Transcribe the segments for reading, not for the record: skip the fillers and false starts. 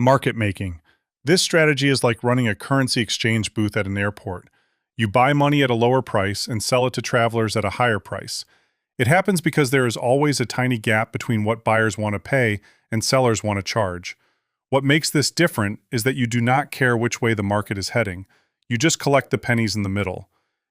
Market making. This strategy is like running a currency exchange booth at an airport. You buy money at a lower price and sell it to travelers at a higher price. It happens because there is always a tiny gap between what buyers want to pay and sellers want to charge. What makes this different is that you do not care which way the market is heading. You just collect the pennies in the middle.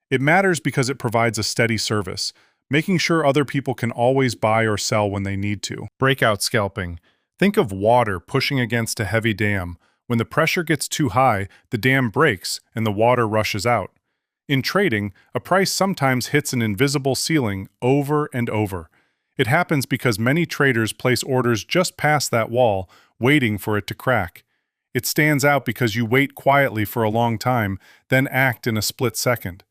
It matters because it provides a steady service, making sure other people can always buy or sell when they need to. Breakout scalping. Think of water pushing against a heavy dam. When the pressure gets too high, the dam breaks and the water rushes out. In trading, a price sometimes hits an invisible ceiling over and over. It happens because many traders place orders just past that wall, waiting for it to crack. It stands out because you wait quietly for a long time, then act in a split second.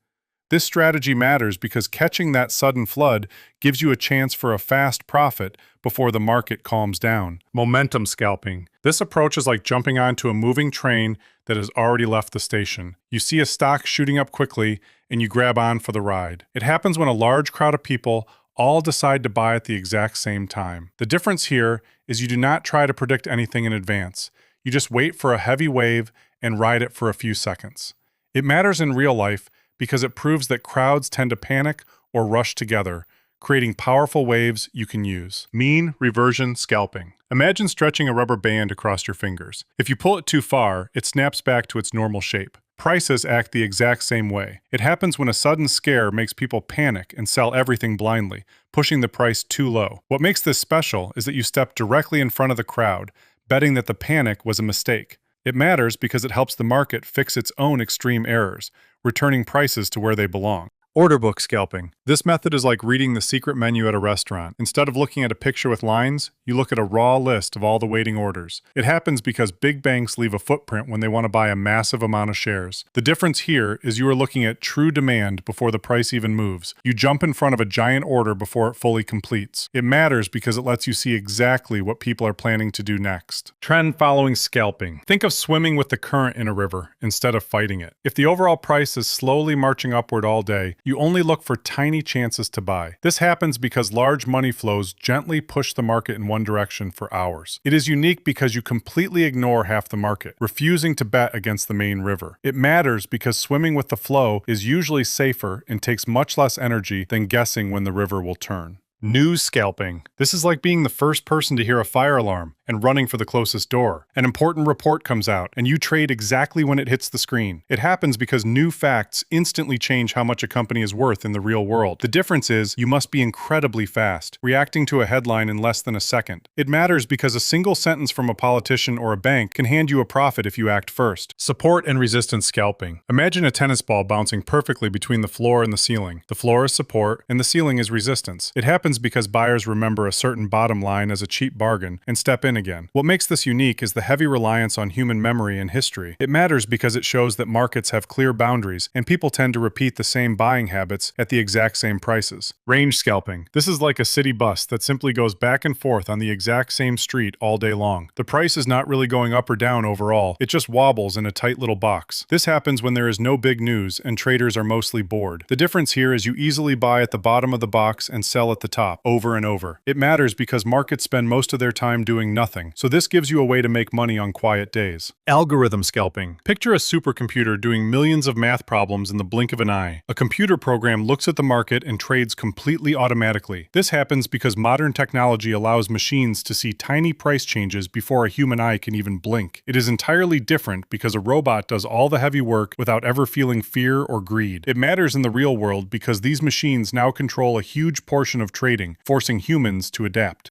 This strategy matters because catching that sudden flood gives you a chance for a fast profit before the market calms down. Momentum scalping. This approach is like jumping onto a moving train that has already left the station. You see a stock shooting up quickly, and you grab on for the ride. It happens when a large crowd of people all decide to buy at the exact same time. The difference here is you do not try to predict anything in advance. You just wait for a heavy wave and ride it for a few seconds. It matters in real life because it proves that crowds tend to panic or rush together, creating powerful waves you can use. Mean reversion scalping. Imagine stretching a rubber band across your fingers. If you pull it too far, it snaps back to its normal shape. Prices act the exact same way. It happens when a sudden scare makes people panic and sell everything blindly, pushing the price too low. What makes this special is that you step directly in front of the crowd, betting that the panic was a mistake. It matters because it helps the market fix its own extreme errors, returning prices to where they belong. Order book scalping. This method is like reading the secret menu at a restaurant. Instead of looking at a picture with lines, you look at a raw list of all the waiting orders. It happens because big banks leave a footprint when they want to buy a massive amount of shares. The difference here is you are looking at true demand before the price even moves. You jump in front of a giant order before it fully completes. It matters because it lets you see exactly what people are planning to do next. Trend following scalping. Think of swimming with the current in a river instead of fighting it. If the overall price is slowly marching upward all day, you only look for tiny chances to buy. This happens because large money flows gently push the market in one direction for hours. It is unique because you completely ignore half the market, refusing to bet against the main river. It matters because swimming with the flow is usually safer and takes much less energy than guessing when the river will turn. News scalping. This is like being the first person to hear a fire alarm and running for the closest door. An important report comes out, and you trade exactly when it hits the screen. It happens because new facts instantly change how much a company is worth in the real world. The difference is you must be incredibly fast, reacting to a headline in less than a second. It matters because a single sentence from a politician or a bank can hand you a profit if you act first. Support and resistance scalping. Imagine a tennis ball bouncing perfectly between the floor and the ceiling. The floor is support, and the ceiling is resistance. It happens because buyers remember a certain bottom line as a cheap bargain and step in again. What makes this unique is the heavy reliance on human memory and history. It matters because it shows that markets have clear boundaries and people tend to repeat the same buying habits at the exact same prices. Range scalping. This is like a city bus that simply goes back and forth on the exact same street all day long. The price is not really going up or down overall, it just wobbles in a tight little box. This happens when there is no big news and traders are mostly bored. The difference here is you easily buy at the bottom of the box and sell at the top, over and over. It matters because markets spend most of their time doing nothing, so this gives you a way to make money on quiet days. Algorithm scalping. Picture a supercomputer doing millions of math problems in the blink of an eye. A computer program looks at the market and trades completely automatically. This happens because modern technology allows machines to see tiny price changes before a human eye can even blink. It is entirely different because a robot does all the heavy work without ever feeling fear or greed. It matters in the real world because these machines now control a huge portion of trading, forcing humans to adapt.